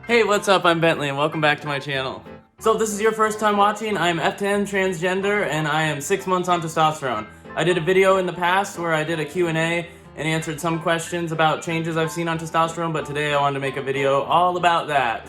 Hey, what's up? I'm Bentley and welcome back to my channel. So if this is your first time watching, I'm FTM transgender and I am 6 months on testosterone. I did a video in the past where I did a Q&A and answered some questions about changes I've seen on testosterone, but today I wanted to make a video all about that.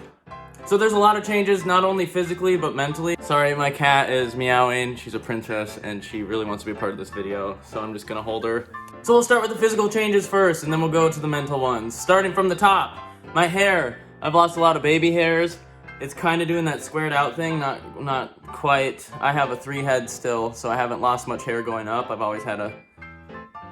So there's a lot of changes, not only physically, but mentally. Sorry, my cat is meowing. She's a princess and she really wants to be a part of this video, so I'm just gonna hold her. So we'll start with the physical changes first and then we'll go to the mental ones. Starting from the top, my hair. I've lost a lot of baby hairs. It's kind of doing that squared out thing, not quite. I have a 3 head still, so I haven't lost much hair going up. I've always had a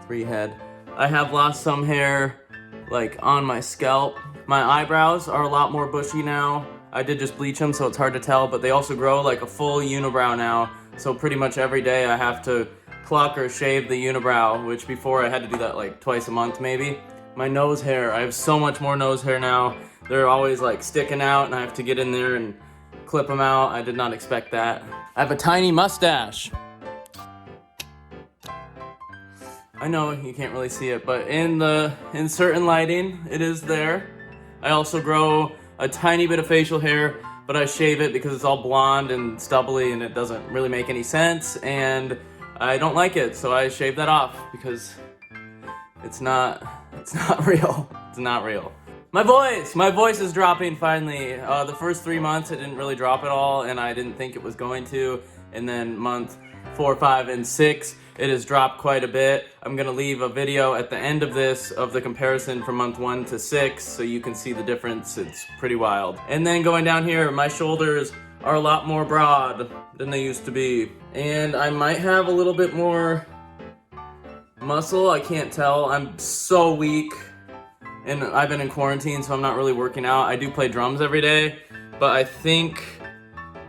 3 head. I have lost some hair like on my scalp. My eyebrows are a lot more bushy now. I did just bleach them, so it's hard to tell, but they also grow like a full unibrow now. So pretty much every day I have to pluck or shave the unibrow, which before I had to do that like twice a month maybe. My nose hair, I have so much more nose hair now. They're always like sticking out and I have to get in there and clip them out. I did not expect that. I have a tiny mustache. I know you can't really see it, but in certain lighting, it is there. I also grow a tiny bit of facial hair, but I shave it because it's all blonde and stubbly and it doesn't really make any sense and I don't like it, so I shave that off because it's not real. It's not real. My voice is dropping finally. The first 3 months it didn't really drop at all and I didn't think it was going to, and then month 4, 5, and 6 it has dropped quite a bit. I'm gonna leave a video at the end of this of the comparison from month 1 to 6 so you can see the difference. It's pretty wild. And then going down here, my shoulders are a lot more broad than they used to be. And I might have a little bit more muscle, I can't tell. I'm so weak. And I've been in quarantine, so I'm not really working out. I do play drums every day, but I think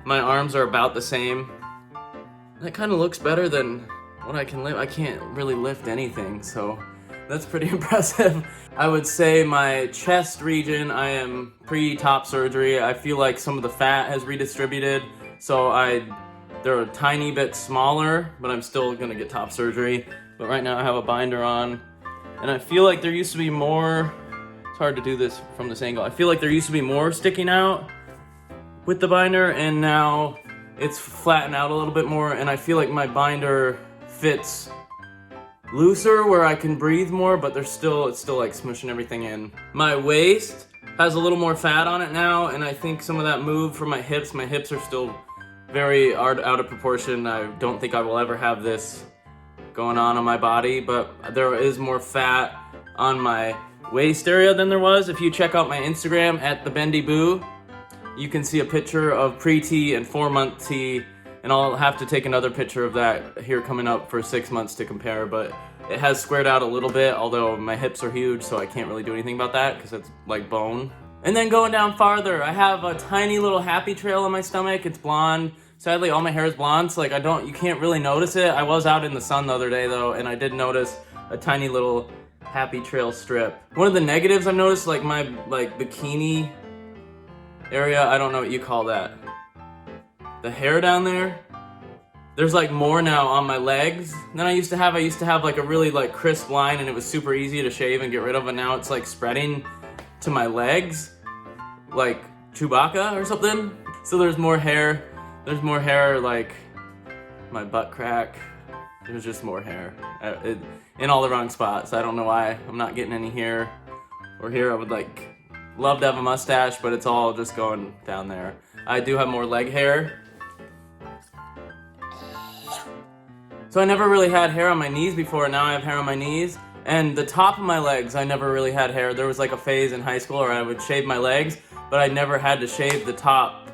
my arms are about the same. That kind of looks better than what I can lift. I can't really lift anything, so that's pretty impressive. I would say my chest region, I am pre-top surgery. I feel like some of the fat has redistributed, so they're a tiny bit smaller, but I'm still gonna get top surgery. But right now I have a binder on, and I feel like there used to be more, it's hard to do this from this angle. I feel like there used to be more sticking out with the binder, and now it's flattened out a little bit more, and I feel like my binder fits looser where I can breathe more, but it's still like smushing everything in. My waist has a little more fat on it now, and I think some of that moved from my hips. My hips are still very out of proportion. I don't think I will ever have this going on my body, but there is more fat on my waist area than there was. If you check out my Instagram at the Bendy Boo, you can see a picture of pre-T and 4-month T, and I'll have to take another picture of that here coming up for 6 months to compare, but it has squared out a little bit, although my hips are huge, so I can't really do anything about that because it's like bone. And then going down farther, I have a tiny little happy trail on my stomach. It's blonde. Sadly, all my hair is blonde, so you can't really notice it. I was out in the sun the other day though, and I did notice a tiny little happy trail strip. One of the negatives I've noticed, like my bikini area, I don't know what you call that. The hair down there, there's like more now on my legs than I used to have. I used to have like a really like crisp line and it was super easy to shave and get rid of, and now it's like spreading to my legs like Chewbacca or something. So there's more hair like my butt crack. There's just more hair in all the wrong spots. I don't know why I'm not getting any here or here. I would love to have a mustache, but it's all just going down there. I do have more leg hair. So I never really had hair on my knees before, now I have hair on my knees. And the top of my legs, I never really had hair. There was like a phase in high school where I would shave my legs, but I never had to shave the top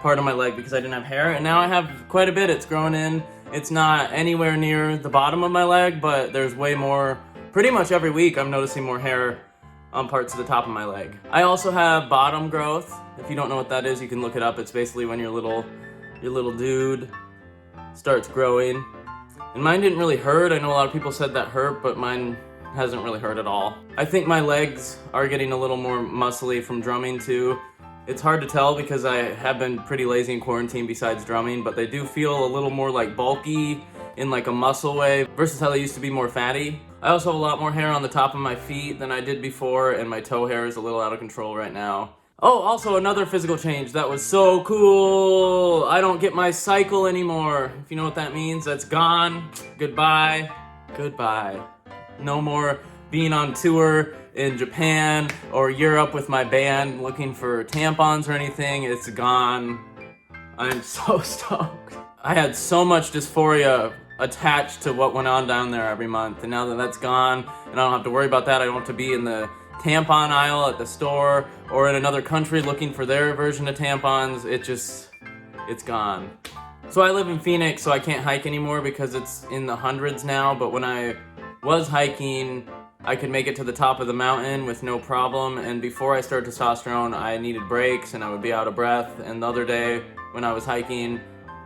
part of my leg because I didn't have hair. And now I have quite a bit. It's grown in. It's not anywhere near the bottom of my leg, but there's way more. Pretty much every week I'm noticing more hair on parts of the top of my leg. I also have bottom growth. If you don't know what that is, you can look it up. It's basically when your little dude starts growing. And mine didn't really hurt. I know a lot of people said that hurt, but mine hasn't really hurt at all. I think my legs are getting a little more muscly from drumming too. It's hard to tell because I have been pretty lazy in quarantine besides drumming, but they do feel a little more like bulky in like a muscle way versus how they used to be more fatty. I also have a lot more hair on the top of my feet than I did before, and my toe hair is a little out of control right now. Oh, also another physical change that was so cool. I don't get my cycle anymore. If you know what that means, that's gone. Goodbye. Goodbye. No more being on tour in Japan or Europe with my band looking for tampons or anything. It's gone. I'm so stoked. I had so much dysphoria attached to what went on down there every month, and now that that's gone and I don't have to worry about that, I don't have to be in the tampon aisle at the store or in another country looking for their version of tampons. It's gone. So I live in Phoenix, so I can't hike anymore because it's in the hundreds now, but when I was hiking, I could make it to the top of the mountain with no problem, and before I started testosterone, I needed breaks and I would be out of breath, and the other day when I was hiking,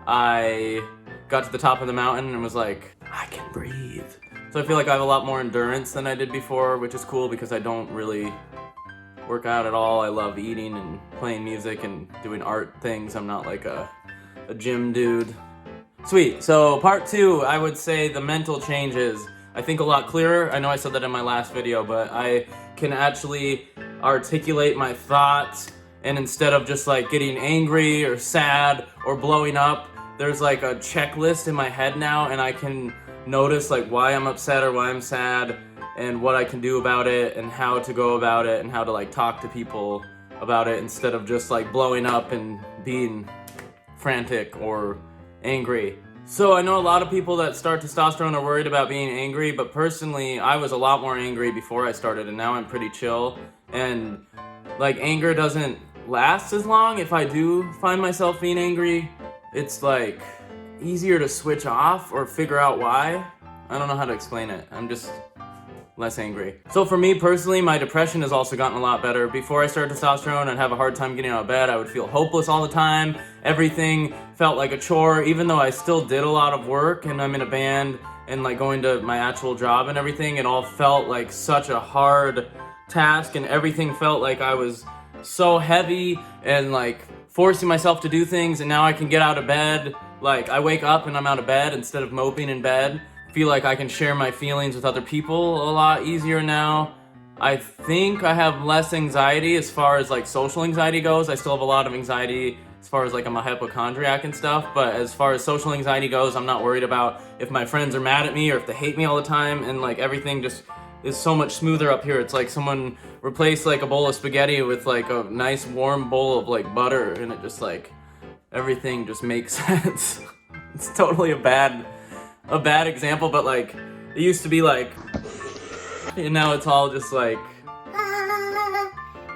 I got to the top of the mountain and was like, I can breathe. So I feel like I have a lot more endurance than I did before, which is cool because I don't really work out at all. I love eating and playing music and doing art things. I'm not like a gym dude. Sweet, so part 2, I would say the mental changes. I think a lot clearer. I know I said that in my last video, but I can actually articulate my thoughts, and instead of just like getting angry or sad or blowing up, there's like a checklist in my head now, and I can notice like why I'm upset or why I'm sad and what I can do about it and how to go about it and how to like talk to people about it instead of just like blowing up and being frantic or angry. So I know a lot of people that start testosterone are worried about being angry, but personally I was a lot more angry before I started, and now I'm pretty chill, and like anger doesn't last as long. If I do find myself being angry, it's like easier to switch off or figure out why. I don't know how to explain it. I'm just less angry. So for me personally, my depression has also gotten a lot better. Before I started testosterone, I'd have a hard time getting out of bed. I would feel hopeless all the time. Everything felt like a chore, even though I still did a lot of work and I'm in a band and like going to my actual job and everything. It all felt like such a hard task, and everything felt like I was so heavy and like forcing myself to do things, and now I can get out of bed. Like I wake up and I'm out of bed instead of moping in bed. Feel like I can share my feelings with other people a lot easier now. I think I have less anxiety as far as like social anxiety goes. I still have a lot of anxiety as far as like I'm a hypochondriac and stuff, but as far as social anxiety goes, I'm not worried about if my friends are mad at me or if they hate me all the time, and like everything just is so much smoother up here. It's like someone replaced like a bowl of spaghetti with like a nice warm bowl of like butter, and it just like everything just makes sense. It's totally a bad example, but like it used to be like, and now it's all just like.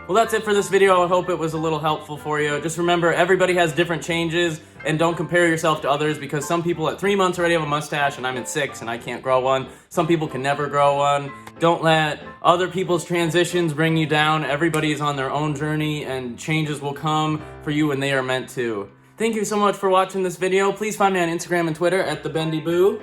Well, that's it for this video. I hope it was a little helpful for you. Just remember, everybody has different changes, and don't compare yourself to others, because some people at 3 months already have a mustache and I'm at 6 and I can't grow one. Some people can never grow one. Don't let other people's transitions bring you down. Everybody is on their own journey, and changes will come for you when they are meant to. Thank you so much for watching this video. Please find me on Instagram and Twitter at @TheBendyBoo.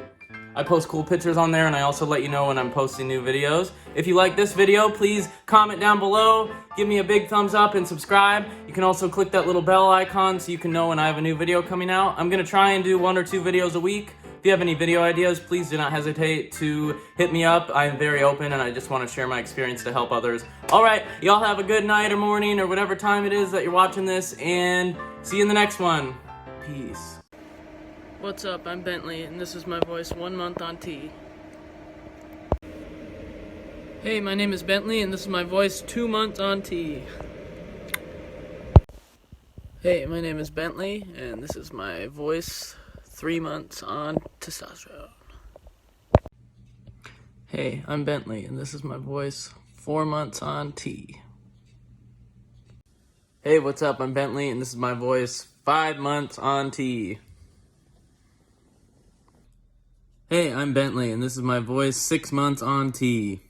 I post cool pictures on there, and I also let you know when I'm posting new videos. If you like this video, please comment down below, give me a big thumbs up, and subscribe. You can also click that little bell icon so you can know when I have a new video coming out. I'm gonna try and do 1 or 2 videos a week. If you have any video ideas, please do not hesitate to hit me up. I'm very open, and I just want to share my experience to help others. All right, y'all have a good night or morning or whatever time it is that you're watching this, and see you in the next one. Peace. What's up? I'm Bentley, and this is my voice 1 month on T. Hey, my name is Bentley, and this is my voice 2 months on T. Hey, my name is Bentley, and this is my voice 3 months on testosterone. Hey, I'm Bentley, and this is my voice 4 months on T. Hey, what's up? I'm Bentley, and this is my voice 5 months on T. Hey, I'm Bentley, and this is my voice 6 months on T.